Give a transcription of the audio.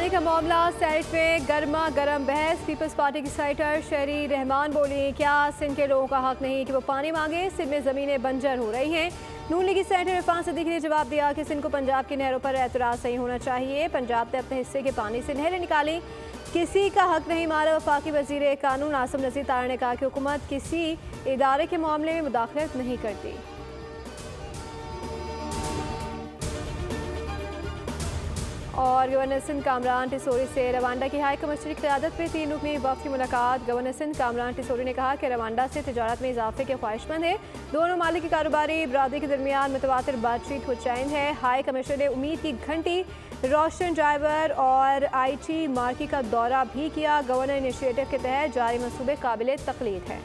पानी का मामला सेनेट में गर्मा गर्म बहस। पीपल्स पार्टी की सेनेटर शहरी रहमान बोली, क्या सिंध के लोगों का हक नहीं कि वो पानी मांगे? सिंध में ज़मीनें बंजर हो रही हैं। नून लीगी सेनेटर इरफान सिद्दीकी ने जवाब दिया कि सिंध को पंजाब की नहरों पर एतराज़ नहीं होना चाहिए। पंजाब ने अपने हिस्से के पानी से नहरें निकाली, किसी का हक नहीं मारा। वफाकी वज़ीर कानून आसिम नज़ीर तारा ने कहा कि हुकूमत किसी इदारे के मामले में मुदाखलत नहीं करती। और गवर्नर सिंध कामरान टिसोरी से रवांडा की हाई कमिश्नर की क़यादत में 3 रुकनी वफ़द की मुलाकात। गवर्नर सिंध कामरान टिसोरी ने कहा कि रवांडा से तिजारत में इजाफे के ख्वाहिशमंद है। दोनों मालिक की कारोबारी बरादरी के दरमियान मुतवातिर बातचीत हो चैन है। हाई कमिश्नर ने उम्मीद की घंटी, रोशन ड्राइवर और IT मार्की का दौरा भी किया। गवर्नर इनिशिएटिव के तहत जारी मनसूबे काबिल तकलीद हैं।